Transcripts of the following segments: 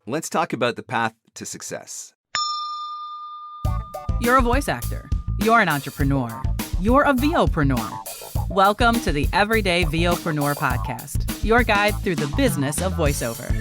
let's talk about the path to success. You're a voice actor. You're an entrepreneur. You're a VOPRENEUR. Welcome to the Everyday VOpreneur podcast, your guide through the business of voiceover.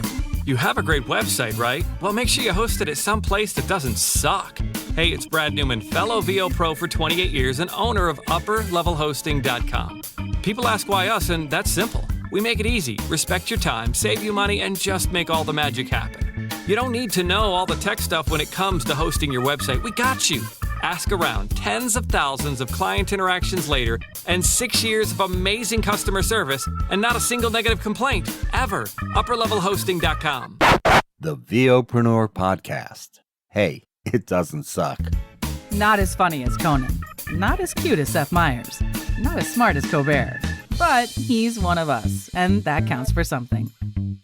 You have a great website, right? Well, make sure you host it at some place that doesn't suck. Hey, it's Brad Newman, fellow VO Pro for 28 years and owner of UpperLevelHosting.com. People ask why us, and that's simple. We make it easy, respect your time, save you money, and just make all the magic happen. You don't need to know all the tech stuff when it comes to hosting your website. We got you. Ask around. Tens of thousands of client interactions later, and 6 years of amazing customer service, and not a single negative complaint, ever. UpperLevelHosting.com. The VOPreneur podcast. Hey, it doesn't suck. Not as funny as Conan. Not as cute as Seth Meyers. Not as smart as Colbert. But he's one of us, and that counts for something.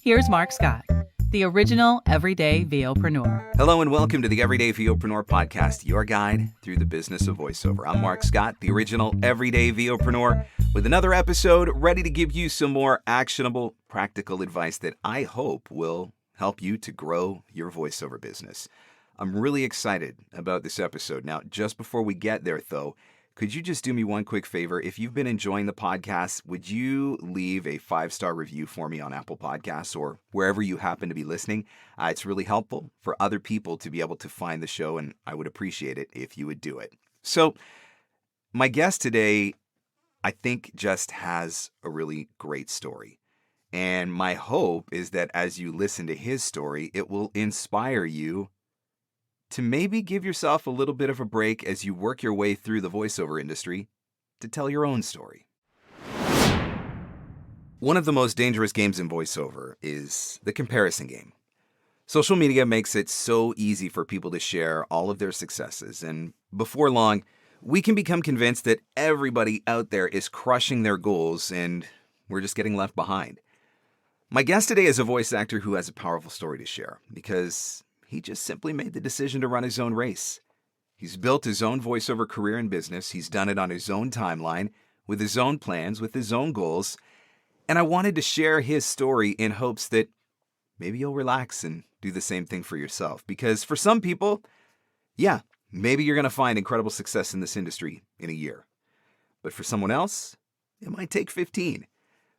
Here's Mark Scott, the original Everyday VOpreneur. Hello and welcome to the Everyday VOpreneur podcast, your guide through the business of voiceover. I'm Mark Scott, the original Everyday VOpreneur, with another episode ready to give you some more actionable, practical advice that I hope will help you to grow your voiceover business. I'm really excited about this episode. Now, just before we get there, though, could you just do me one quick favor? If you've been enjoying the podcast, would you leave a 5-star review for me on Apple Podcasts or wherever you happen to be listening? It's really helpful for other people to be able to find the show, and I would appreciate it if you would do it. So, my guest today, I think, just has a really great story. And my hope is that as you listen to his story, it will inspire you to maybe give yourself a little bit of a break as you work your way through the voiceover industry to tell your own story. One of the most dangerous games in voiceover is the comparison game. Social media makes it so easy for people to share all of their successes, and before long, we can become convinced that everybody out there is crushing their goals and we're just getting left behind. My guest today is a voice actor who has a powerful story to share because he just simply made the decision to run his own race. He's built his own voiceover career and business. He's done it on his own timeline, with his own plans, with his own goals. And I wanted to share his story in hopes that maybe you'll relax and do the same thing for yourself. Because for some people, yeah, maybe you're going to find incredible success in this industry in a year. But for someone else, it might take 15.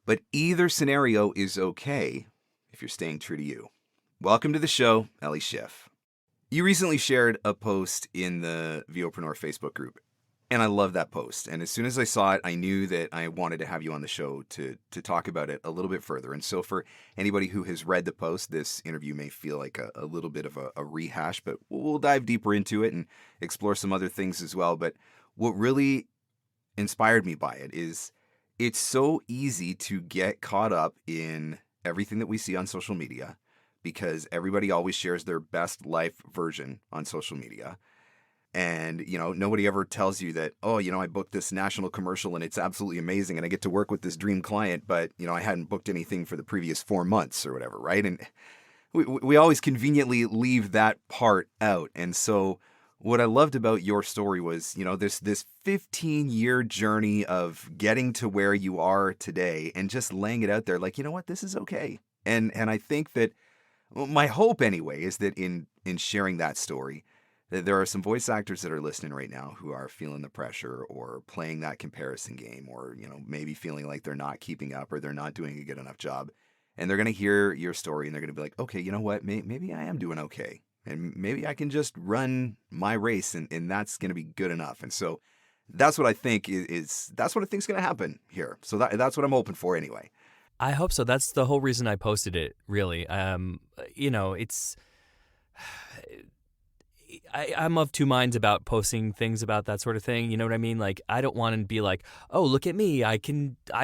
But either scenario is okay if you're staying true to you. Welcome to the show, Ellie Schiff. You recently shared a post in the VOPreneur Facebook group, and I love that post. And as soon as I saw it, I knew that I wanted to have you on the show to talk about it a little bit further. And so for anybody who has read the post, this interview may feel like a little bit of a rehash, but we'll dive deeper into it and explore some other things as well. But what really inspired me by it is it's so easy to get caught up in everything that we see on social media, because everybody always shares their best life version on social media. And, nobody ever tells you that, I booked this national commercial and it's absolutely amazing and I get to work with this dream client, but, I hadn't booked anything for the previous 4 months or whatever, right? And we always conveniently leave that part out. And so what I loved about your story was, this 15-year journey of getting to where you are today and just laying it out there like, you know what, this is okay. And I think that my hope, anyway, is that in sharing that story, that there are some voice actors that are listening right now who are feeling the pressure or playing that comparison game or, maybe feeling like they're not keeping up or they're not doing a good enough job. And they're going to hear your story and they're going to be like, okay, you know what? Maybe I am doing okay. And maybe I can just run my race and that's going to be good enough. And so that's what I think that's what I think is going to happen here. So that's what I'm hoping for anyway. I hope so. That's the whole reason I posted it, really. It's... I'm of two minds about posting things about that sort of thing. You know what I mean? Like, I don't want to be like, oh, look at me. I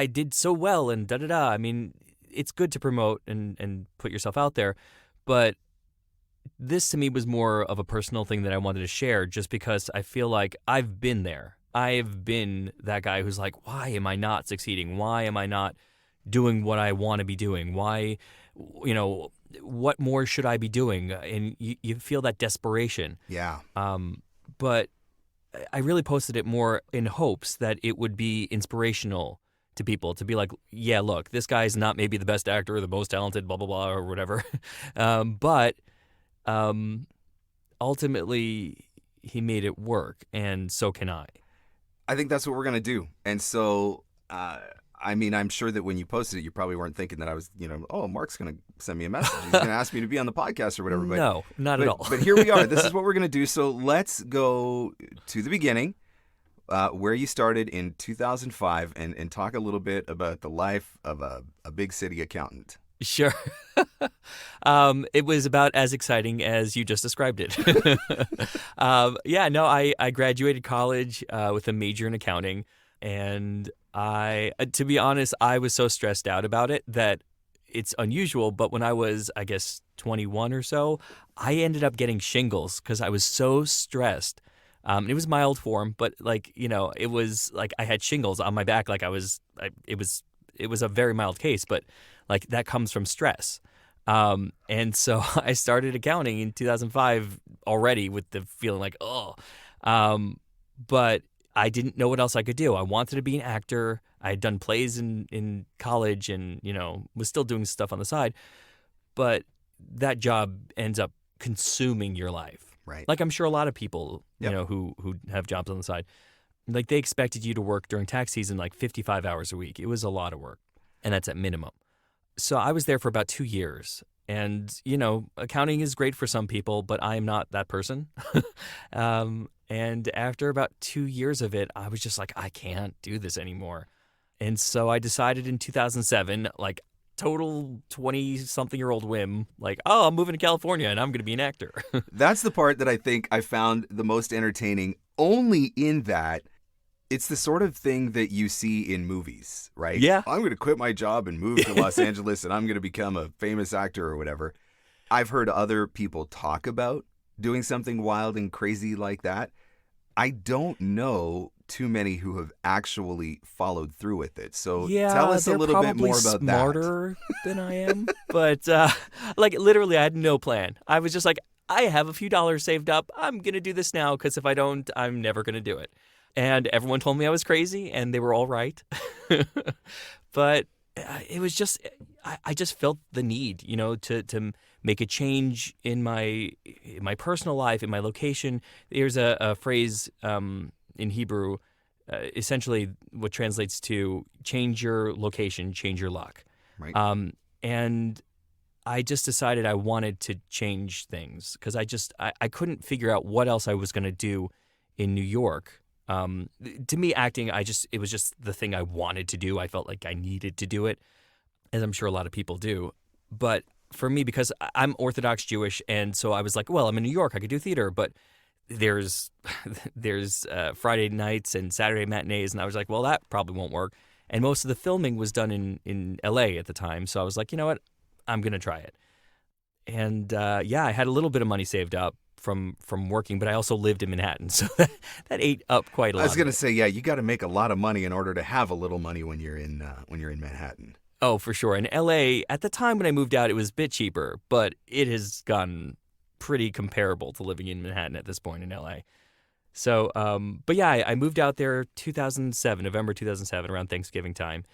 did so well and da-da-da. I mean, it's good to promote and put yourself out there. But this to me was more of a personal thing that I wanted to share just because I feel like I've been there. I've been that guy who's like, why am I not succeeding? Why am I not doing what I want to be doing? Why, what more should I be doing? And you feel that desperation. Yeah. But I really posted it more in hopes that it would be inspirational to people to be like, yeah, look, this guy's not maybe the best actor or the most talented, blah, blah, blah, or whatever. But ultimately he made it work, and so can I. I think that's what we're going to do. And so, I mean, I'm sure that when you posted it, you probably weren't thinking that I was, oh, Mark's going to send me a message. He's going to ask me to be on the podcast or whatever. But, No, not at all. But here we are. This is what we're going to do. So let's go to the beginning, where you started in 2005, and talk a little bit about the life of a big city accountant. Sure. It was about as exciting as you just described it. I graduated college with a major in accounting, and to be honest, I was so stressed out about it that it's unusual, but when I was, I guess, 21 or so, I ended up getting shingles because I was so stressed. It was mild form, but it was like I had shingles on my back. It was a very mild case, but that comes from stress. And so I started accounting in 2005 already with the feeling but I didn't know what else I could do. I wanted to be an actor. I had done plays in college and, was still doing stuff on the side. But that job ends up consuming your life. Right. I'm sure a lot of people, who have jobs on the side, they expected you to work during tax season 55 hours a week. It was a lot of work, and that's at minimum. So I was there for about 2 years. And, accounting is great for some people, but I am not that person. And after about 2 years of it, I was just I can't do this anymore. And so I decided in 2007, total 20-something-year-old whim, I'm moving to California and I'm going to be an actor. That's the part that I think I found the most entertaining, only in that it's the sort of thing that you see in movies, right? Yeah. I'm going to quit my job and move to Los Angeles and I'm going to become a famous actor or whatever. I've heard other people talk about doing something wild and crazy like that. I don't know too many who have actually followed through with it. So tell us a little bit more about that. They're probably smarter than I am. But literally I had no plan. I was just I have a few dollars saved up. I'm going to do this now because if I don't, I'm never going to do it. And everyone told me I was crazy, and they were all right. But it was just, I just felt the need, to make a change in my personal life, in my location. There's a phrase in Hebrew, essentially what translates to change your location, change your luck. Right. And I just decided I wanted to change things because I couldn't figure out what else I was going to do in New York. To me, acting, it was just the thing I wanted to do. I felt like I needed to do it, as I'm sure a lot of people do. But for me, because I'm Orthodox Jewish, and so I was well, I'm in New York, I could do theater, but there's Friday nights and Saturday matinees, and I was well, that probably won't work. And most of the filming was done in LA at the time, so I was you know what, I'm going to try it. And I had a little bit of money saved up from working, but I also lived in Manhattan, so that ate up quite a lot. I was going to say, you got to make a lot of money in order to have a little money when you're in Manhattan. Oh, for sure. In LA, at the time when I moved out, it was a bit cheaper, but it has gotten pretty comparable to living in Manhattan at this point in LA. So, I moved out there November 2007, around Thanksgiving time,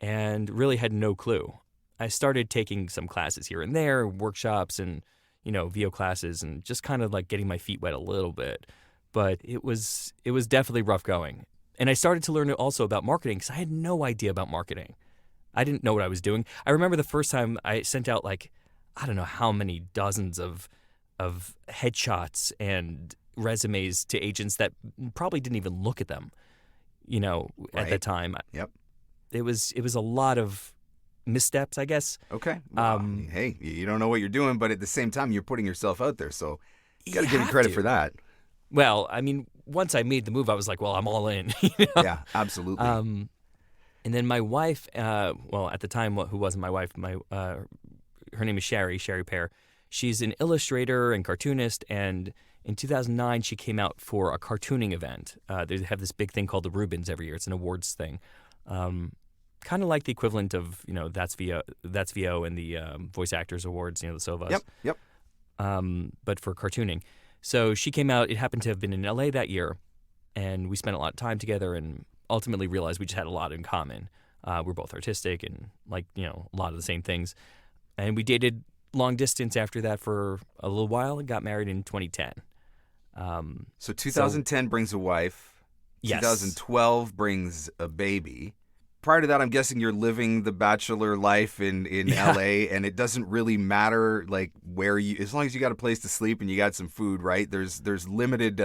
and really had no clue. I started taking some classes here and there, workshops and VO classes, and just kind of getting my feet wet a little bit. But it was definitely rough going. And I started to learn also about marketing because I had no idea about marketing. I didn't know what I was doing. I remember the first time I sent out I don't know how many dozens of headshots and resumes to agents that probably didn't even look at them, at the time. Yep. It was a lot of missteps, I guess. Okay. Well, hey, you don't know what you're doing, but at the same time, you're putting yourself out there, so you got to give you credit for that. Well, I mean, once I made the move, I was well, I'm all in. Yeah, absolutely. And then my wife, at the time, who wasn't my wife, her name is Sherry Pear. She's an illustrator and cartoonist, and in 2009, she came out for a cartooning event. They have this big thing called the Rubens every year. It's an awards thing. Kind of like the equivalent of, That's VO and the Voice Actors Awards, the SOVAs. Yep. But for cartooning. So she came out. It happened to have been in LA that year, and we spent a lot of time together and ultimately realized we just had a lot in common. We're both artistic and a lot of the same things. And we dated long distance after that for a little while and got married in 2010. So 2010 brings a wife. Yes. 2012 brings a baby. Prior to that, I'm guessing you're living the bachelor life in LA, and it doesn't really matter like where you, as long as you got a place to sleep and you got some food, right? There's limited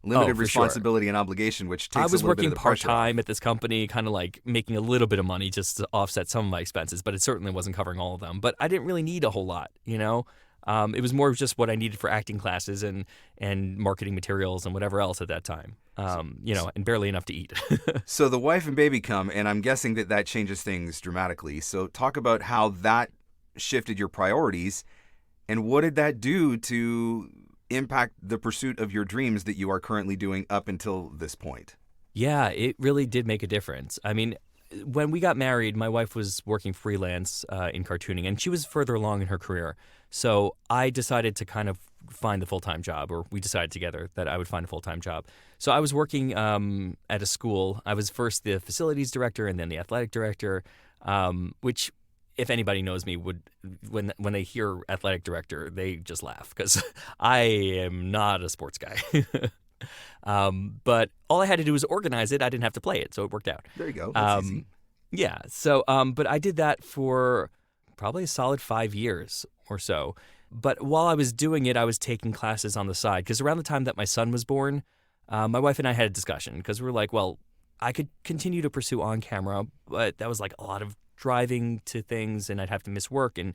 responsibility and obligation, which takes I was a little bit working of the pressure off. part-time at this company, kind of like making a little bit of money just to offset some of my expenses, but it certainly wasn't covering all of them. But I didn't really need a whole lot, you know? It was more of just what I needed for acting classes and marketing materials and whatever else at that time, you know, and barely enough to eat. So the wife and baby come, and I'm guessing that changes things dramatically. So talk about how that shifted your priorities, and what did that do to impact the pursuit of your dreams that you are currently doing up until this point? Yeah, it really did make a difference. I mean, when we got married, my wife was working freelance in cartooning, and she was further along in her career. So I decided to kind of find the full-time job, or we decided together that I would find a full-time job. So I was working at a school. I was first the facilities director and then the athletic director, which, if anybody knows me, would when they hear athletic director, they just laugh because I am not a sports guy. But all I had to do was organize it. I didn't have to play it, so it worked out. There you go. That's easy. Yeah. So, but I did that for probably a solid 5 years or so. But while I was doing it, I was taking classes on the side because around the time that my son was born, my wife and I had a discussion because we were like, well, I could continue to pursue on camera, but that was like a lot of driving to things, and I'd have to miss work, and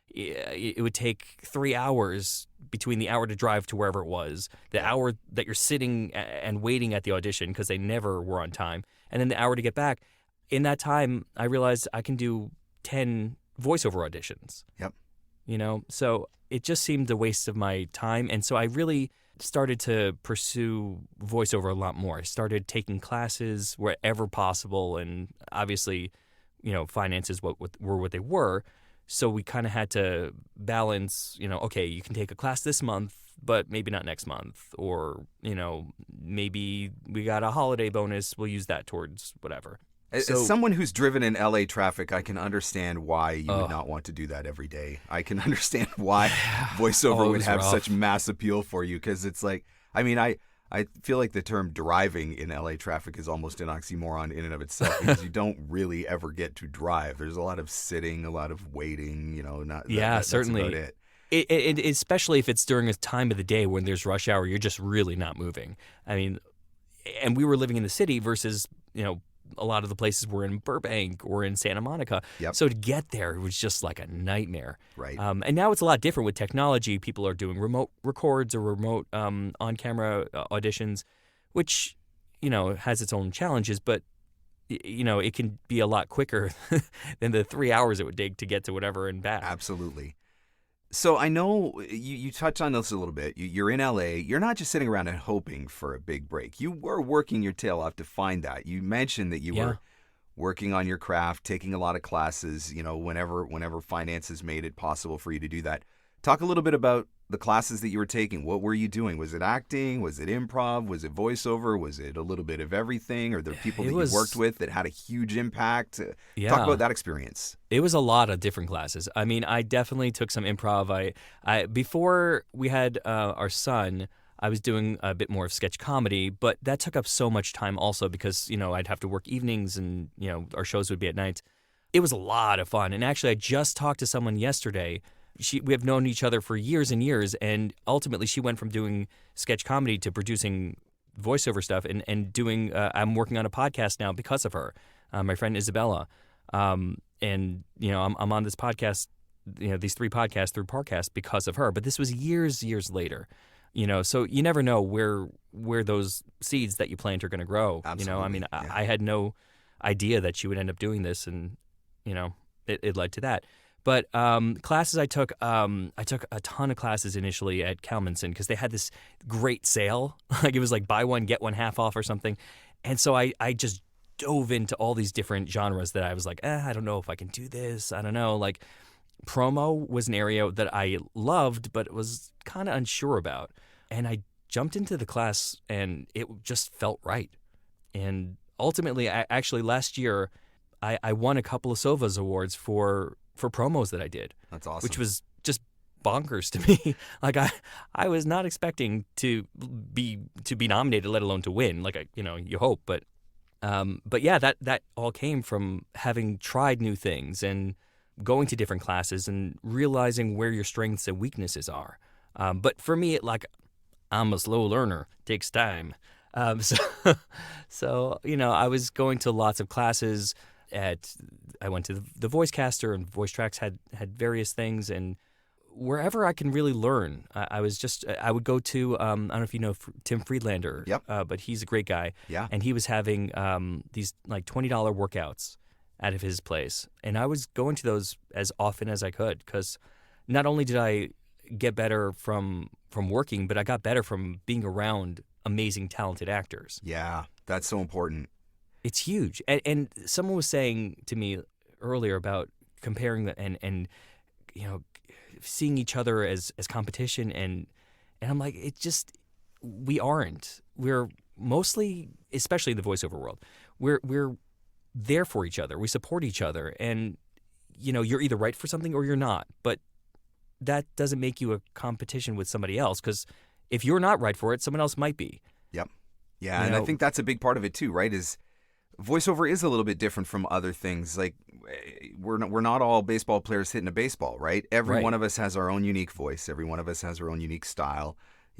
it would take 3 hours between the hour to drive to wherever it was, the hour that you're sitting and waiting at the audition because they never were on time, and then the hour to get back. In that time, I realized I can do 10 voiceover auditions. Yep. You know, so it just seemed a waste of my time, and so I really started to pursue voiceover a lot more. I started taking classes wherever possible, and obviously, you know, finances were what they were. So we kind of had to balance, you know, okay, you can take a class this month, but maybe not next month. Or, you know, maybe we got a holiday bonus, we'll use that towards whatever. As someone who's driven in LA traffic, I can understand why you would not want to do that every day. I can understand why voiceover would have such mass appeal for you, because it's like, I mean, I feel like the term driving in LA traffic is almost an oxymoron in and of itself, because you don't really ever get to drive. There's a lot of sitting, a lot of waiting, you know, certainly. That's about it. It, especially if it's during a time of the day when there's rush hour, you're just really not moving. I mean, and we were living in the city versus, you know, a lot of the places were in Burbank or in Santa Monica. Yep. So to get there, it was just like a nightmare. Right. And now it's a lot different with technology. People are doing remote records or remote on-camera auditions, which, you know, has its own challenges, but, you know, it can be a lot quicker than the 3 hours it would take to get to whatever and back. Absolutely. So I know you touched on this a little bit. You're in LA. You're not just sitting around and hoping for a big break. You were working your tail off to find that. You mentioned that you were working on your craft, taking a lot of classes, you know, whenever finances made it possible for you to do that. Talk a little bit about the classes that you were taking. What were you doing? Was it acting? Was it improv? Was it voiceover? Was it a little bit of everything? Or the people that you worked with that had a huge impact? Talk about that experience. It was a lot of different classes. I mean, I definitely took some improv. I before we had our son, I was doing a bit more of sketch comedy, but that took up so much time also because, you know, I'd have to work evenings and, you know, our shows would be at night. It was a lot of fun. And actually, I just talked to someone yesterday. We have known each other for years and years, and ultimately she went from doing sketch comedy to producing voiceover stuff and doing I'm working on a podcast now because of her, my friend Isabella. And, you know, I'm on this podcast, you know, these 3 podcasts through Parcast because of her. But this was years later, you know, so you never know where those seeds that you plant are going to grow. Absolutely. You know, I mean, I had no idea that she would end up doing this, and, you know, it led to that. But classes I took a ton of classes initially at Kalmanson because they had this great sale. Like it was like buy one, get one half off or something. And so I just dove into all these different genres that I was like, I don't know if I can do this. I don't know. Like promo was an area that I loved but was kind of unsure about. And I jumped into the class and it just felt right. And ultimately, actually last year, I won a couple of Sovas awards for promos that I did. That's awesome. Which was just bonkers to me. Like I was not expecting to be nominated, let alone to win. Like you hope, but yeah, that all came from having tried new things and going to different classes and realizing where your strengths and weaknesses are. But for me, I'm a slow learner. Takes time. So I was going to lots of classes. I went to the Voicecaster, and Voice Tracks had various things, and wherever I can really learn, I would go to I don't know if you know Tim Friedlander. Yep. But he's a great guy. Yeah. And he was having these like $20 workouts out of his place, and I was going to those as often as I could, because not only did I get better from working, but I got better from being around amazing, talented actors. Yeah, that's so important. It's huge. And someone was saying to me earlier about comparing and seeing each other as competition, and I'm like, we aren't. We're mostly, especially in the voiceover world, we're there for each other. We support each other, and you're either right for something or you're not. But that doesn't make you a competition with somebody else, because if you're not right for it, someone else might be. Yep. Yeah, and I think that's a big part of it too, right? Is voiceover is a little bit different from other things. Like we're not all baseball players hitting a baseball, right? Every one of us has our own unique voice. Every one of us has our own unique style.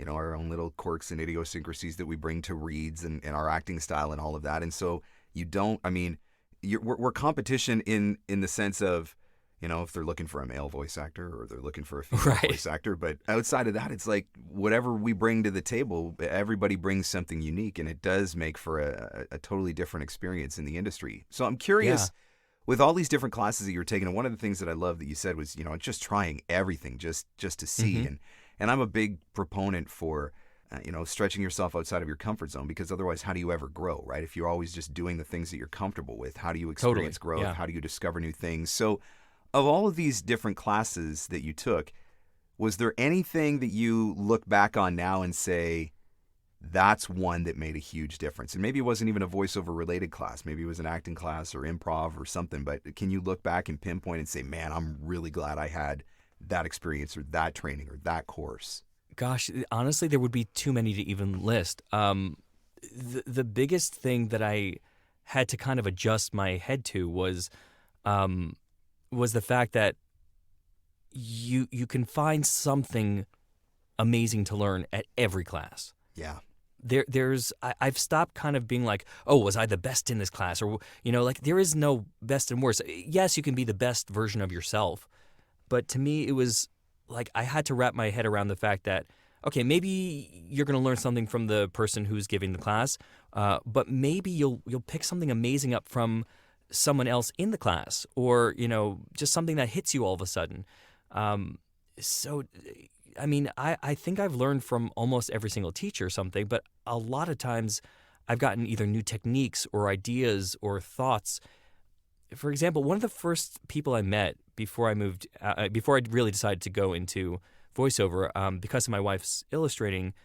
Our own little quirks and idiosyncrasies that we bring to reads and our acting style and all of that. And so we're competition in the sense of, if they're looking for a male voice actor or they're looking for a female voice actor. But outside of that, it's like whatever we bring to the table, everybody brings something unique, and it does make for a totally different experience in the industry. So I'm curious, with all these different classes that you're taking, and one of the things that I love that you said was, just trying everything just to see. Mm-hmm. And I'm a big proponent for, stretching yourself outside of your comfort zone, because otherwise, how do you ever grow, right? If you're always just doing the things that you're comfortable with, how do you experience growth? Yeah. How do you discover new things? So of all of these different classes that you took, was there anything that you look back on now and say, that's one that made a huge difference? And maybe it wasn't even a voiceover related class. Maybe it was an acting class or improv or something. But can you look back and pinpoint and say, man, I'm really glad I had that experience or that training or that course? Gosh, honestly, there would be too many to even list. The biggest thing that I had to kind of adjust my head to was the fact that you can find something amazing to learn at every class. Yeah. I've stopped kind of being like, oh, was I the best in this class? Or, there is no best and worst. Yes, you can be the best version of yourself. But to me, it was like I had to wrap my head around the fact that, okay, maybe you're going to learn something from the person who's giving the class, but maybe you'll pick something amazing up from someone else in the class, or just something that hits you all of a sudden. So I mean, I think I've learned from almost every single teacher something, but a lot of times I've gotten either new techniques or ideas or thoughts. For example, one of the first people I met before I moved, before I really decided to go into voiceover, because of my wife's illustrating,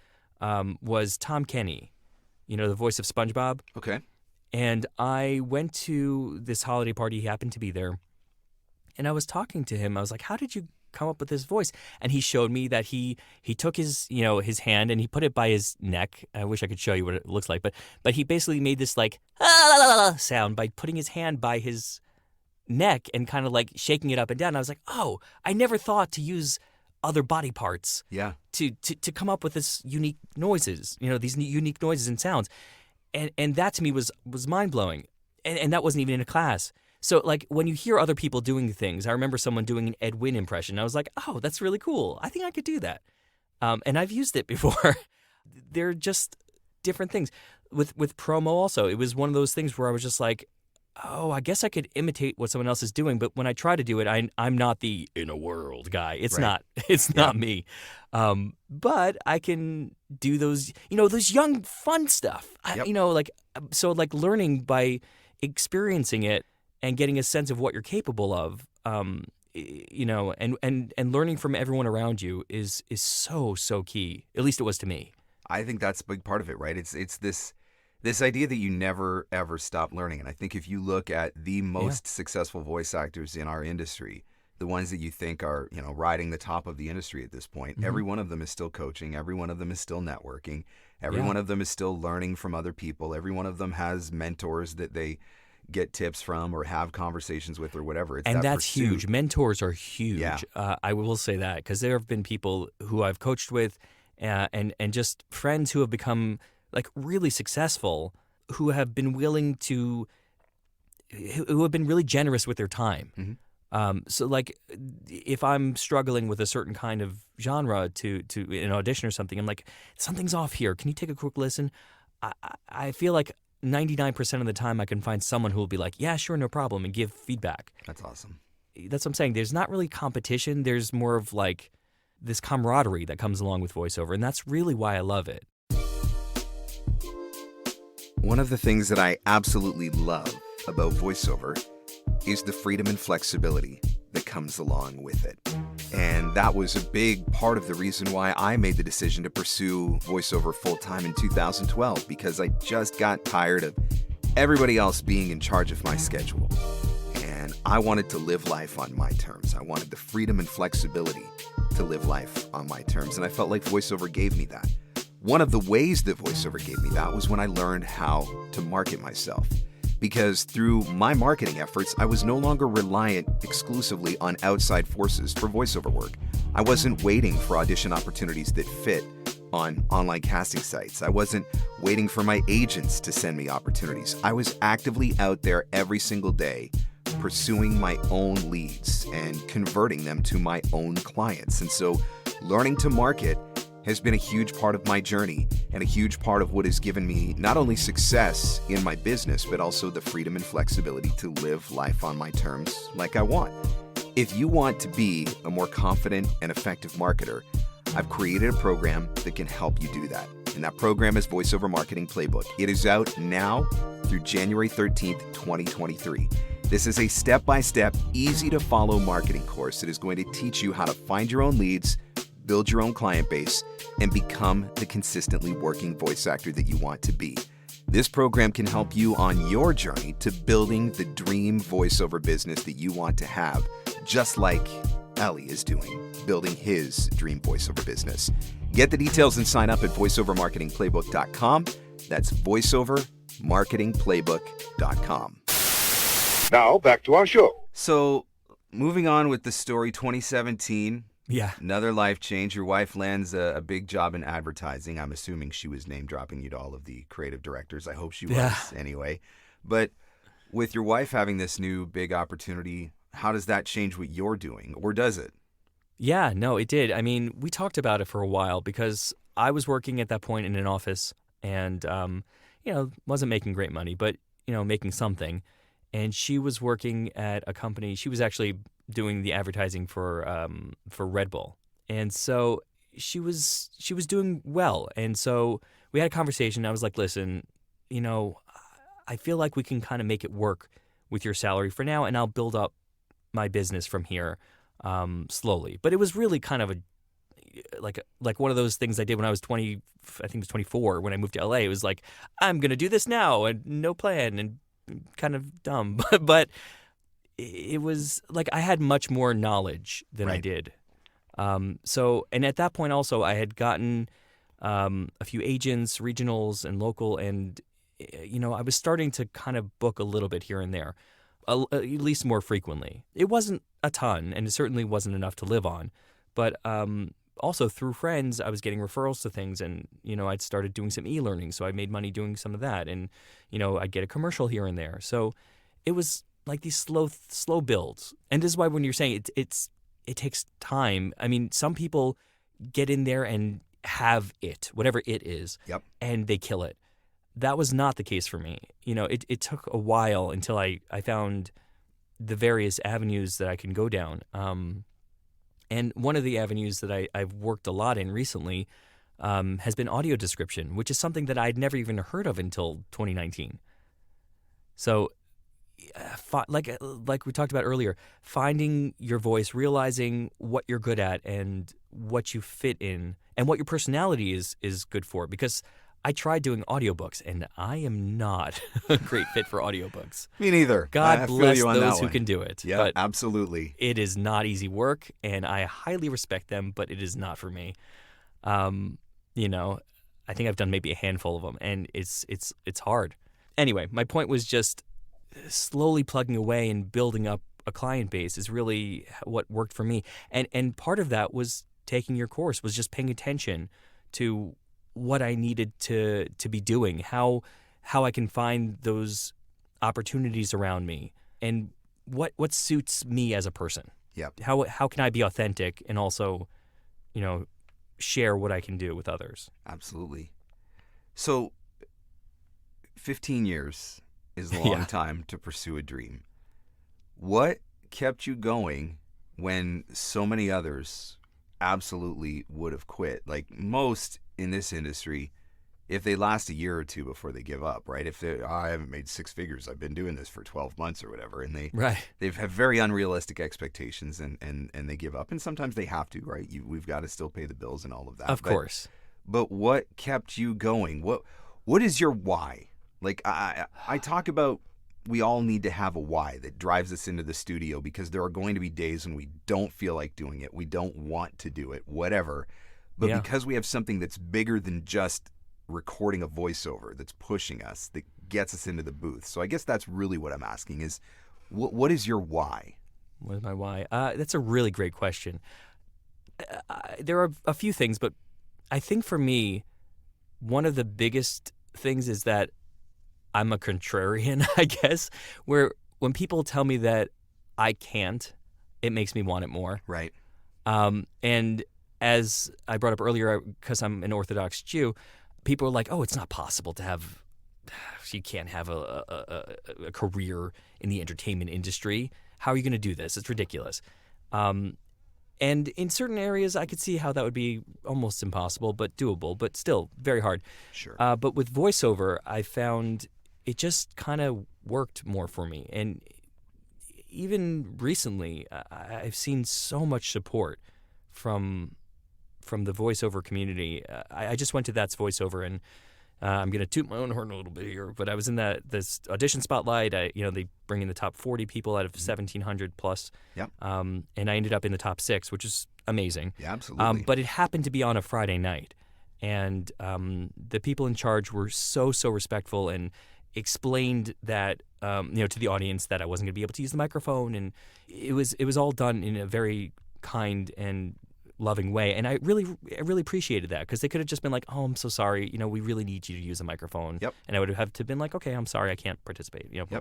was Tom Kenny, the voice of SpongeBob. Okay. And I went to this holiday party. He happened to be there. And I was talking to him. I was like, how did you come up with this voice? And he showed me that he took his hand and he put it by his neck. I wish I could show you what it looks like, but he basically made this like sound by putting his hand by his neck and kind of like shaking it up and down. And I was like, oh, I never thought to use other body parts to come up with this unique noises, these unique noises and sounds. And that to me was mind-blowing. And that wasn't even in a class. So, like, when you hear other people doing things, I remember someone doing an Ed Wynn impression. I was like, oh, that's really cool. I think I could do that. And I've used it before. They're just different things. With promo also, it was one of those things where I was just like, oh, I guess I could imitate what someone else is doing. But when I try to do it, I'm not the in a world guy. It's Right. not me. But I can do those, those young, fun stuff. Yep. So learning by experiencing it and getting a sense of what you're capable of, and learning from everyone around you is so key. At least it was to me. I think that's a big part of it, right? It's this idea that you never ever stop learning. And I think if you look at the most successful voice actors in our industry, the ones that you think are, riding the top of the industry at this point, every one of them is still coaching. Every one of them is still networking. Every one of them is still learning from other people. Every one of them has mentors that they get tips from or have conversations with or whatever. It's and that that's pursuit. huge. Mentors are huge. Yeah. I will say that because there have been people who I've coached with and just friends who have become like really successful who have been willing to who have been really generous with their time. So like if I'm struggling with a certain kind of genre to an audition or something, I'm like, something's off here. Can you take a quick listen? I feel like 99% of the time I can find someone who will be like, yeah, sure, no problem, and give feedback. That's awesome. That's what I'm saying. There's not really competition. There's more of like this camaraderie that comes along with voiceover, and that's really why I love it. One of the things that I absolutely love about voiceover is the freedom and flexibility that comes along with it. And that was a big part of the reason why I made the decision to pursue voiceover full-time in 2012, because I just got tired of everybody else being in charge of my schedule. And I wanted to live life on my terms. I wanted the freedom and flexibility to live life on my terms. And I felt like voiceover gave me that. One of the ways that voiceover gave me that was when I learned how to market myself. Because through my marketing efforts, I was no longer reliant exclusively on outside forces for voiceover work. I wasn't waiting for audition opportunities that fit on online casting sites. I wasn't waiting for my agents to send me opportunities. I was actively out there every single day pursuing my own leads and converting them to my own clients. And so learning to market has been a huge part of my journey and a huge part of what has given me not only success in my business, but also the freedom and flexibility to live life on my terms like I want. If you want to be a more confident and effective marketer, I've created a program that can help you do that. And that program is Voiceover Marketing Playbook. It is out now through January 13th, 2023. This is a step-by-step, easy-to-follow marketing course that is going to teach you how to find your own leads, build your own client base, and become the consistently working voice actor that you want to be. This program can help you on your journey to building the dream voiceover business that you want to have, just like Ellie is doing, building his dream voiceover business. Get the details and sign up at voiceovermarketingplaybook.com. That's voiceovermarketingplaybook.com. Now, back to our show. So, moving on with the story, 2017. Yeah. Another life change. Your wife lands a big job in advertising. I'm assuming she was name dropping you to all of the creative directors. I hope she was anyway. But with your wife having this new big opportunity, how does that change what you're doing, or does it? Yeah, no, it did. I mean, we talked about it for a while because I was working at that point in an office and, wasn't making great money, but, making something. And she was working at a company. She was actually doing the advertising for Red Bull, and so she was doing well. And so we had a conversation. I was like, "Listen, I feel like we can kind of make it work with your salary for now, and I'll build up my business from here slowly." But it was really kind of like one of those things I did when I was 20. I think it was 24 when I moved to LA. It was like, I'm gonna do this now, and no plan, and kind of dumb, but it was like I had much more knowledge than I did. And at that point also I had gotten a few agents, regionals and local, and I was starting to kind of book a little bit here and there, at least more frequently. It wasn't a ton, and it certainly wasn't enough to live on, but also through friends, I was getting referrals to things, and I'd started doing some e-learning, so I made money doing some of that, and I'd get a commercial here and there. So it was like these slow builds, and this is why when you're saying it takes time. I mean, some people get in there and have it, whatever it is, and they kill it. That was not the case for me. It took a while until I found the various avenues that I can go down. And one of the avenues that I've worked a lot in recently has been audio description, which is something that I'd never even heard of until 2019. So, like we talked about earlier, finding your voice, realizing what you're good at and what you fit in and what your personality is good for. Because I tried doing audiobooks, and I am not a great fit for audiobooks. Me neither. God I feel bless you on those that who one. can do it. Yeah, but absolutely. it is not easy work, and I highly respect them, but it is not for me. You know, I think I've done maybe a handful of them, and it's hard. Anyway, my point was just slowly plugging away and building up a client base is really what worked for me. And part of that was taking your course, was just paying attention to what I needed to be doing, how I can find those opportunities around me, and what suits me as a person. Yep. How can I be authentic and also, you know, share what I can do with others. Absolutely. So 15 years is a long time to pursue a dream. What kept you going when so many others absolutely would have quit? Like most in this industry, if they last a year or two before they give up, right? If they, I haven't made six figures, I've been doing this for 12 months or whatever, and they have very unrealistic expectations and they give up. And sometimes they have to, right? We've got to still pay the bills and all of that. Of course. But what kept you going? What is your why? Like I talk about, we all need to have a why that drives us into the studio, because there are going to be days when we don't feel like doing it, we don't want to do it, whatever. But because we have something that's bigger than just recording a voiceover, that's pushing us, that gets us into the booth. So I guess that's really what I'm asking is, what is your why? What is my why? That's a really great question. There are a few things, but I think for me, one of the biggest things is that I'm a contrarian, I guess, where when people tell me that I can't, it makes me want it more. Right. And as I brought up earlier, because I'm an Orthodox Jew, people are like, oh, it's not possible to have, you can't have a career in the entertainment industry. How are you going to do this? It's ridiculous. And in certain areas, I could see how that would be almost impossible, but doable, but still very hard. Sure. But with voiceover, I found it just kind of worked more for me. And even recently, I've seen so much support from the voiceover community. I just went to That's Voiceover, and I'm going to toot my own horn a little bit here, but I was in this audition spotlight. They bring in the top 40 people out of 1,700 plus. Yep. And I ended up in the top 6, which is amazing. Yeah, absolutely. But it happened to be on a Friday night, and the people in charge were so respectful and explained that to the audience that I wasn't going to be able to use the microphone, and it was all done in a very kind and loving way, and I really appreciated that, because they could have just been like, oh, I'm so sorry, we really need you to use a microphone. Yep. And I would have to been like, okay, I'm sorry, I can't participate. Blah, Yep. blah,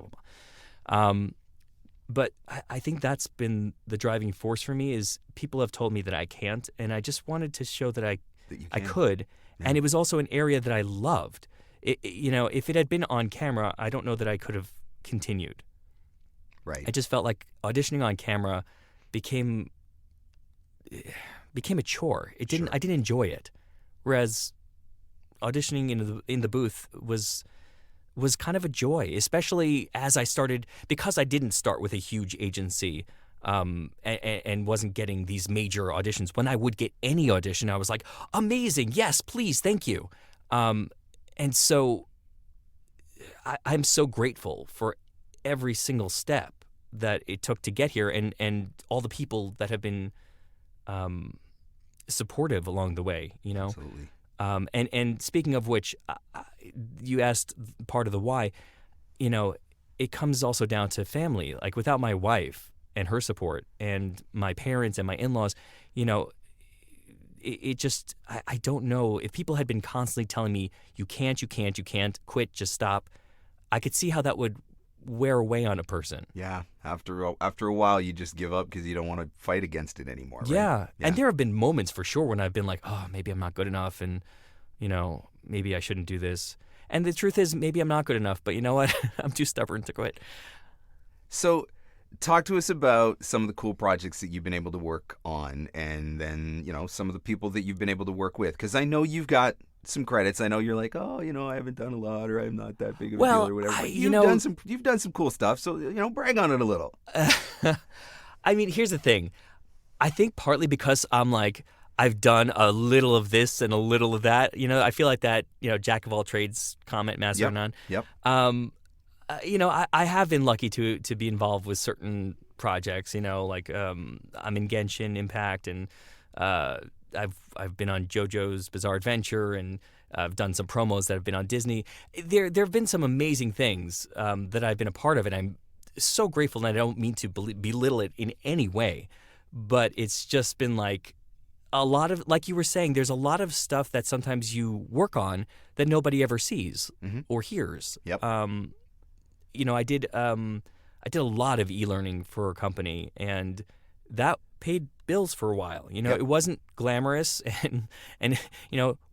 blah. But I think that's been the driving force for me, is people have told me that I can't, and I just wanted to show that I could. Yeah. And it was also an area that I loved. If it had been on camera, I don't know that I could have continued. Right. I just felt like auditioning on camera became a chore. I didn't enjoy it. Whereas auditioning in the booth was kind of a joy, especially as I started, because I didn't start with a huge agency and wasn't getting these major auditions. When I would get any audition, I was like, amazing, yes, please, thank you. And so I'm so grateful for every single step that it took to get here, and all the people that have been supportive along the way, Absolutely. And speaking of which, you asked part of the why, it comes also down to family. Like without my wife and her support and my parents and my in-laws, it just, I don't know, if people had been constantly telling me, you can't, quit, just stop, I could see how that would wear away on a person. Yeah. After a while, you just give up because you don't want to fight against it anymore. Right? Yeah. And there have been moments for sure when I've been like, oh, maybe I'm not good enough, and, maybe I shouldn't do this. And the truth is, maybe I'm not good enough, but you know what? I'm too stubborn to quit. So talk to us about some of the cool projects that you've been able to work on, and then, some of the people that you've been able to work with. Because I know you've got some credits. I know you're like, oh, I haven't done a lot, or I'm not that big of a deal, or whatever. But you've done some cool stuff, so brag on it a little. I mean, here's the thing. I think partly because I'm like, I've done a little of this and a little of that. I feel like that, jack of all trades comment, master of none. Yep. I have been lucky to be involved with certain projects. Like I'm in Genshin Impact, and I've been on JoJo's Bizarre Adventure, and I've done some promos that have been on Disney. There have been some amazing things that I've been a part of, and I'm so grateful. And I don't mean to belittle it in any way, but it's just been like a lot of, like you were saying, there's a lot of stuff that sometimes you work on that nobody ever sees or hears. Yep. I did a lot of e-learning for a company, and that paid bills for a while. Yep. It wasn't glamorous and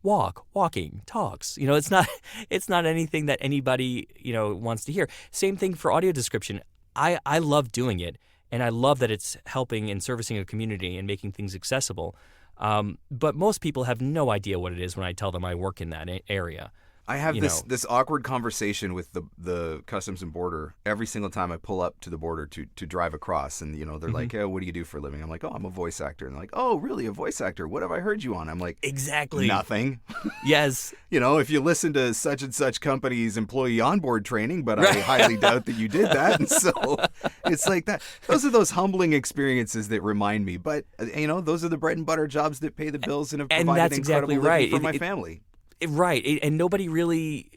walking talks. It's not anything that anybody wants to hear. Same thing for audio description. I love doing it, and I love that it's helping and servicing a community and making things accessible. But most people have no idea what it is when I tell them I work in that area. I have this awkward conversation with the Customs and Border every single time I pull up to the border to drive across, and they're like, "Oh, what do you do for a living?" I'm like, "Oh, I'm a voice actor," and they're like, "Oh, really, a voice actor? What have I heard you on?" I'm like, exactly nothing. Yes. If you listen to such and such company's employee onboard training, but I highly doubt that you did that, and so it's like that. Those are those humbling experiences that remind me. But those are the bread and butter jobs that pay the bills and have provided that's incredible exactly living for my family. Right. And nobody really,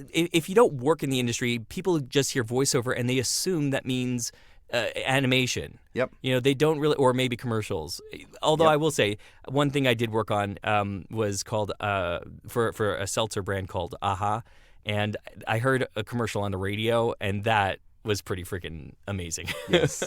if you don't work in the industry, people just hear voiceover and they assume that means animation. Yep. They don't really, or maybe commercials. Although I will say, one thing I did work on was called, for a seltzer brand called Aha. And I heard a commercial on the radio, and that was pretty freaking amazing. Yes.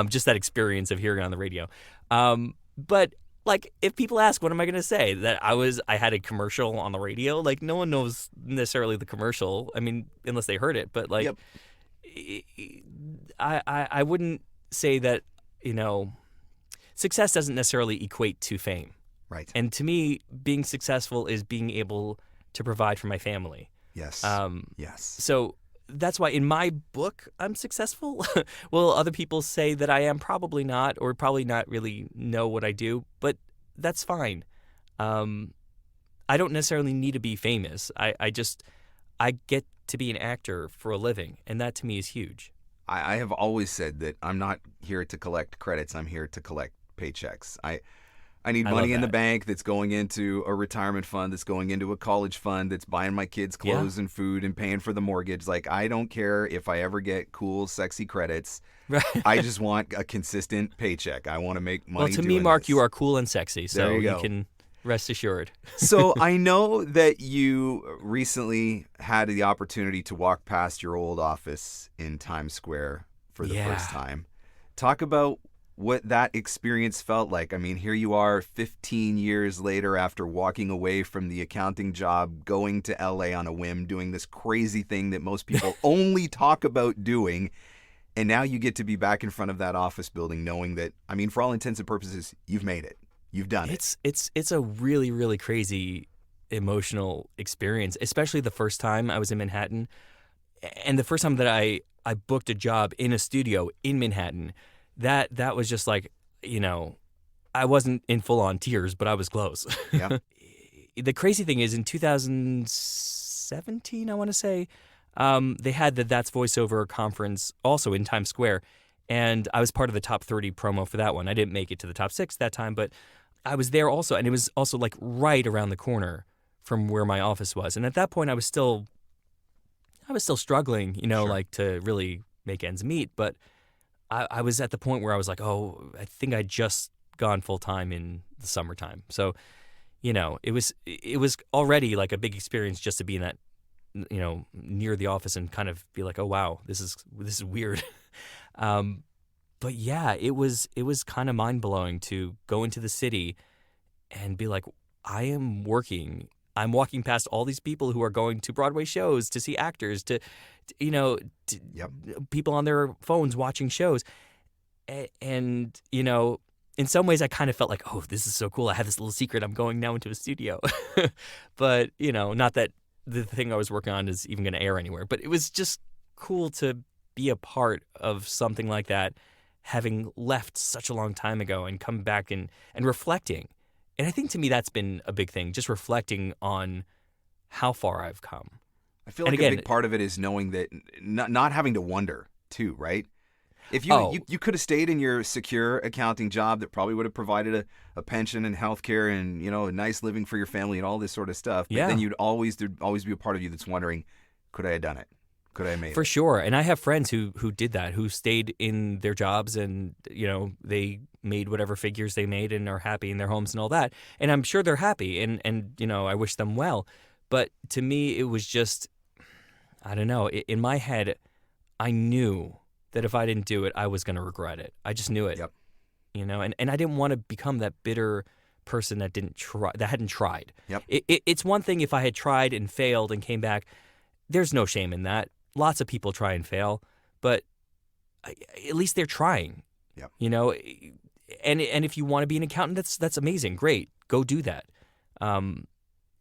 Just that experience of hearing it on the radio. But like, if people ask, what am I going to say? That I had a commercial on the radio? Like, no one knows necessarily the commercial. I mean, unless they heard it. But like, Yep. I wouldn't say that, success doesn't necessarily equate to fame. Right. And to me, being successful is being able to provide for my family. Yes. Yes. So that's why in my book, I'm successful. Well, other people say that I am probably not, or probably not really know what I do, but that's fine. I don't necessarily need to be famous. I get to be an actor for a living, and that to me is huge. I have always said that I'm not here to collect credits. I'm here to collect paychecks. I need money in the bank that's going into a retirement fund, that's going into a college fund, that's buying my kids clothes and food and paying for the mortgage. Like, I don't care if I ever get cool, sexy credits. Right. I just want a consistent paycheck. I want to make money. Well, to me, Mark, you are cool and sexy, so There you go. can rest assured. So I know that you recently had the opportunity to walk past your old office in Times Square for the first time. Talk about what that experience felt like. I mean, here you are 15 years later after walking away from the accounting job, going to LA on a whim, doing this crazy thing that most people only talk about doing. And now you get to be back in front of that office building knowing that, I mean, for all intents and purposes, you've made it. You've done it. It's a really, really crazy emotional experience, especially the first time I was in Manhattan. And the first time that I booked a job in a studio in Manhattan. That was just like, I wasn't in full-on tears, but I was close. Yeah. The crazy thing is, in 2017, I want to say, they had the That's Voiceover conference also in Times Square, and I was part of the top 30 promo for that one. I didn't make it to the top 6 that time, but I was there also, and it was also like right around the corner from where my office was. And at that point, I was still struggling, Sure. like to really make ends meet, but I was at the point where I was like, oh, I think I'd just gone full time in the summertime. So, it was already like a big experience just to be in that, near the office and kind of be like, oh wow, this is weird. But yeah, it was kind of mind blowing to go into the city and be like, I'm walking past all these people who are going to Broadway shows to see actors, to people on their phones watching shows. And, in some ways I kind of felt like, oh, this is so cool. I have this little secret. I'm going now into a studio. But, not that the thing I was working on is even going to air anywhere. But it was just cool to be a part of something like that having left such a long time ago and come back and reflecting. And I think to me that's been a big thing, just reflecting on how far I've come. I feel like And again, a big part of it is knowing that not having to wonder too, right? If you could have stayed in your secure accounting job that probably would have provided a pension and health care and, a nice living for your family and all this sort of stuff. But then there'd always be a part of you that's wondering, could I have done it? Could I have made it? For sure. And I have friends who did that, who stayed in their jobs and, they made whatever figures they made and are happy in their homes and all that. And I'm sure they're happy and I wish them well. But to me, it was just, I don't know, in my head, I knew that if I didn't do it, I was going to regret it. I just knew it. Yep. And I didn't want to become that bitter person that hadn't tried. Yep. It's one thing if I had tried and failed and came back. There's no shame in that. Lots of people try and fail, but at least they're trying. Yep. And if you want to be an accountant, that's amazing. Great. Go do that.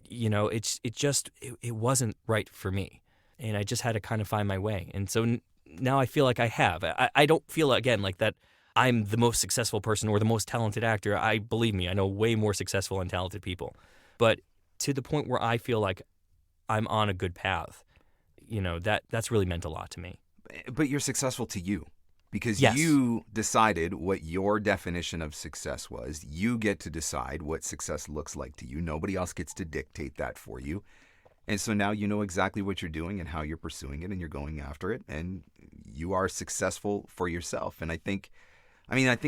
It wasn't right for me. And I just had to kind of find my way. And so now I feel like I have. I don't feel, again, like that I'm the most successful person or the most talented actor. Believe me, I know way more successful and talented people. But to the point where I feel like I'm on a good path, that's really meant a lot to me. But you're successful to you because Yes. you decided what your definition of success was. You get to decide what success looks like to you. Nobody else gets to dictate that for you. And so now you know exactly what you're doing and how you're pursuing it and you're going after it and you are successful for yourself. And I think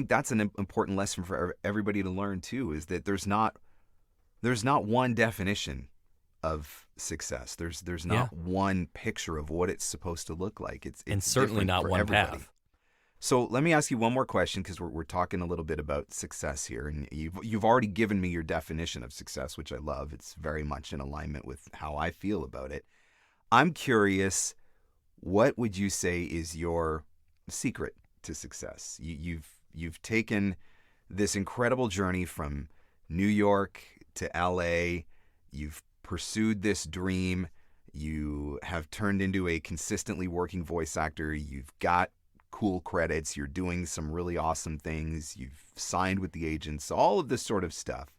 that's an important lesson for everybody to learn too, is that there's not one definition of success. There's not one picture of what it's supposed to look like. It's and certainly different not for one everybody. path. So let me ask you one more question because we're talking a little bit about success here, and you've already given me your definition of success, which I love. It's very much in alignment with how I feel about it. I'm curious, what would you say is your secret to success? You've taken this incredible journey from New York to LA. You've pursued this dream. You have turned into a consistently working voice actor. You've got cool credits. You're doing some really awesome things. You've signed with the agents, all of this sort of stuff.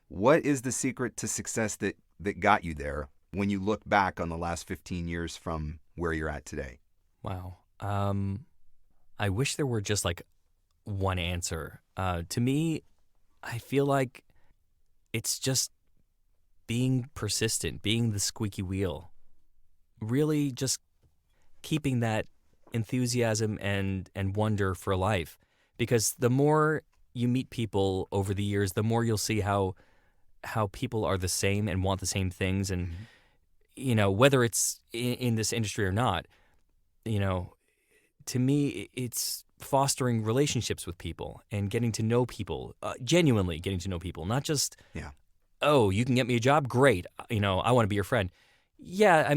What is the secret to success that got you there when you look back on the last 15 years from where you're at today? Wow. I wish there were just like one answer. To me, I feel like it's just being persistent, being the squeaky wheel, really just keeping that enthusiasm and wonder for life. Because the more you meet people over the years, the more you'll see how people are the same and want the same things. And, whether it's in this industry or not, to me, it's fostering relationships with people and getting to know people, genuinely getting to know people, not just, oh, you can get me a job? Great. I want to be your friend. Yeah,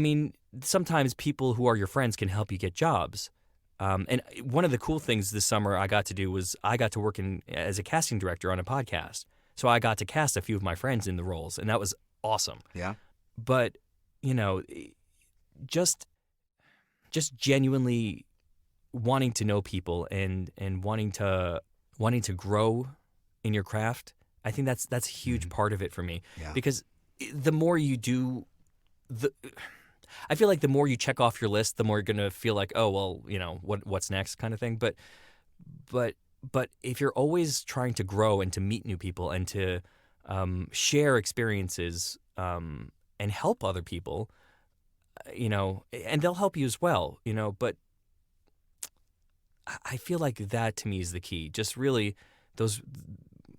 sometimes people who are your friends can help you get jobs. And one of the cool things this summer I got to do was I got to work as a casting director on a podcast. So I got to cast a few of my friends in the roles, and that was awesome. Yeah. But, just genuinely wanting to know people and wanting to grow in your craft, I think that's a huge part of it for me. Yeah. Because the more you do, I feel like the more you check off your list, the more you're gonna feel like, oh well, what's next kind of thing. But if you're always trying to grow and to meet new people and to share experiences and help other people, and they'll help you as well, but I feel like that to me is the key. Just really those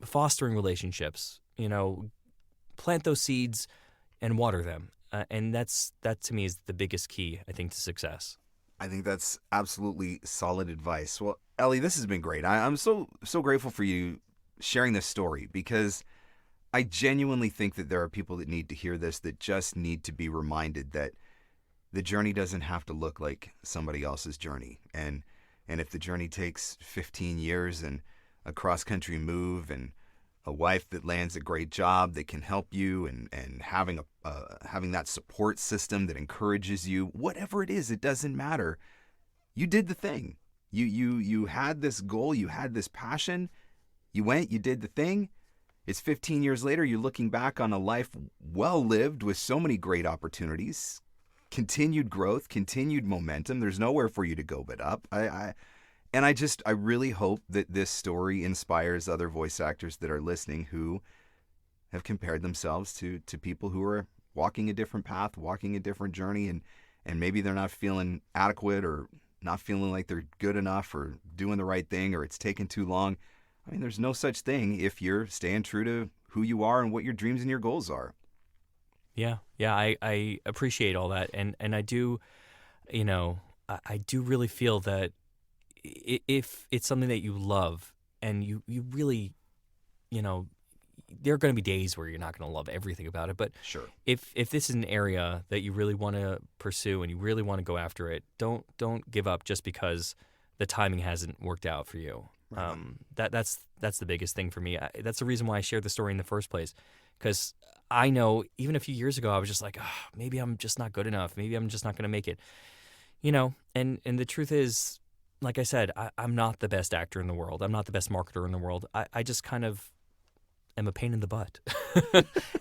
fostering relationships, plant those seeds and water them. And that to me is the biggest key, I think, to success. I think that's absolutely solid advice. Well, Ellie, this has been great. I'm so grateful for you sharing this story because I genuinely think that there are people that need to hear this, that just need to be reminded that the journey doesn't have to look like somebody else's journey. And if the journey takes 15 years and a cross-country move and a wife that lands a great job that can help you and having that support system that encourages you, whatever it is, it doesn't matter. You did the thing. You had this goal, you had this passion, you went, you did the thing. It's 15 years later, you're looking back on a life well lived with so many great opportunities, continued growth, continued momentum. There's nowhere for you to go but up. I really hope that this story inspires other voice actors that are listening who have compared themselves to people who are walking a different path, walking a different journey, and maybe they're not feeling adequate or not feeling like they're good enough or doing the right thing, or it's taken too long. I mean, there's no such thing if you're staying true to who you are and what your dreams and your goals are. Yeah, I appreciate all that, and I do, I do really feel that if it's something that you love and you really, there are going to be days where you're not going to love everything about it, but sure, if this is an area that you really want to pursue and you really want to go after it, don't give up just because the timing hasn't worked out for you. Right. That's the biggest thing for me. That's the reason why I shared the story in the first place, because I know even a few years ago I was just like, maybe I'm just not good enough. Maybe I'm just not going to make it. And the truth is, like I said, I'm not the best actor in the world. I'm not the best marketer in the world. I just kind of am a pain in the butt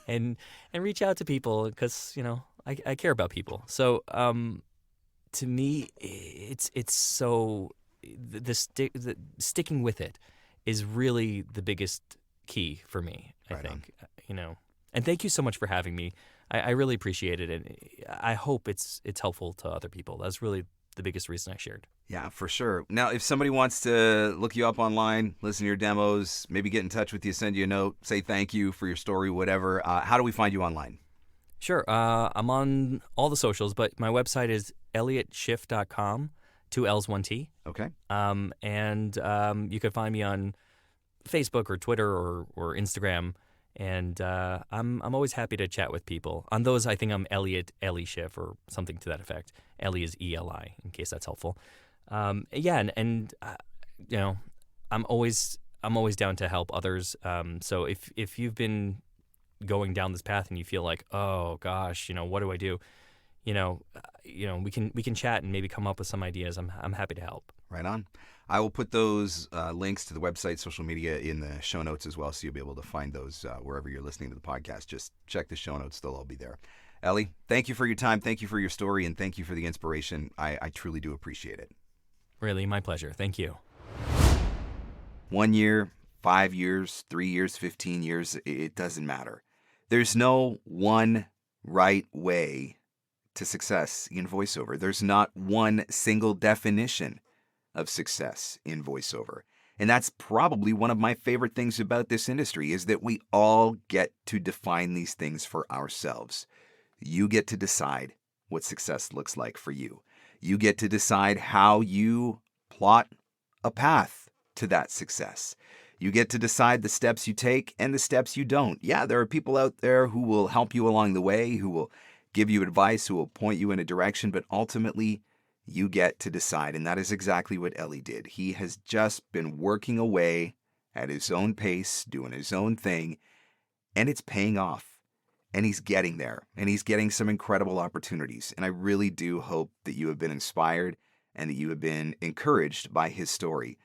and reach out to people because, I care about people. So to me, it's so the sticking with it is really the biggest key for me, I think. And thank you so much for having me. I really appreciate it, and I hope it's helpful to other people. That's really the biggest reason I shared. Yeah, for sure. Now, if somebody wants to look you up online, listen to your demos, maybe get in touch with you, send you a note, say thank you for your story, whatever, how do we find you online? Sure. I'm on all the socials, but my website is ElliotSchiff.com, 2 L's, 1 T. Okay. And you can find me on Facebook or Twitter or Instagram. And I'm always happy to chat with people. On those, I think I'm Elliot Schiff or something to that effect. Ellie is E-L-I, in case that's helpful. I'm always down to help others. So if you've been going down this path and you feel like, oh gosh, what do I do? We can chat and maybe come up with some ideas. I'm happy to help. Right on. I will put those links to the website, social media in the show notes as well, so you'll be able to find those wherever you're listening to the podcast. Just check the show notes. They'll all be there. Ellie, thank you for your time. Thank you for your story, and thank you for the inspiration. I truly do appreciate it. Really, my pleasure. Thank you. 1 year, 5 years, 3 years, 15 years, it doesn't matter. There's no one right way to success in voiceover. There's not one single definition of success in voiceover. And that's probably one of my favorite things about this industry is that we all get to define these things for ourselves. You get to decide what success looks like for you. You get to decide how you plot a path to that success. You get to decide the steps you take and the steps you don't. Yeah, there are people out there who will help you along the way, who will give you advice, who will point you in a direction, but ultimately, you get to decide, and that is exactly what Ellie did. He has just been working away at his own pace, doing his own thing, and it's paying off. And he's getting there, and he's getting some incredible opportunities. And I really do hope that you have been inspired and that you have been encouraged by his story.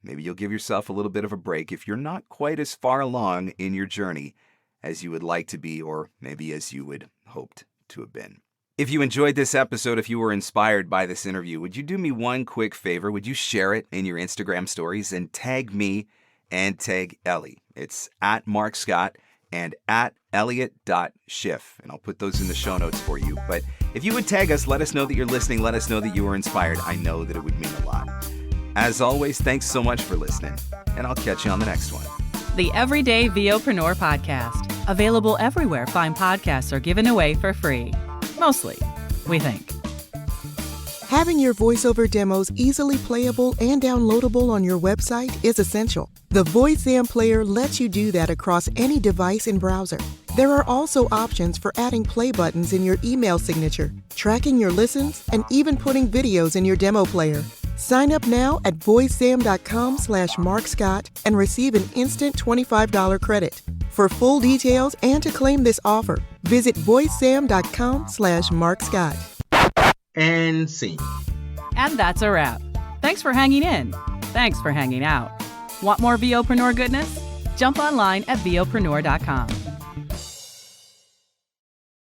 Maybe you'll give yourself a little bit of a break if you're not quite as far along in your journey as you would like to be, or maybe as you would hoped to have been. If you enjoyed this episode, if you were inspired by this interview, would you do me one quick favor? Would you share it in your Instagram stories and tag me and tag Ellie? It's at Mark Scott and at Elliot.Schiff. And I'll put those in the show notes for you. But if you would tag us, let us know that you're listening. Let us know that you were inspired. I know that it would mean a lot. As always, thanks so much for listening. And I'll catch you on the next one. The Everyday VOpreneur podcast. Available everywhere fine podcasts are given away for free. Mostly, we think. Having your voiceover demos easily playable and downloadable on your website is essential. The VoiceZam player lets you do that across any device and browser. There are also options for adding play buttons in your email signature, tracking your listens, and even putting videos in your demo player. Sign up now at voicezam.com/Mark Scott and receive an instant $25 credit. For full details and to claim this offer, visit voicezam.com/Mark Scott. And scene. And that's a wrap. Thanks for hanging in. Thanks for hanging out. Want more VOpreneur goodness? Jump online at VOPRENEUR.com.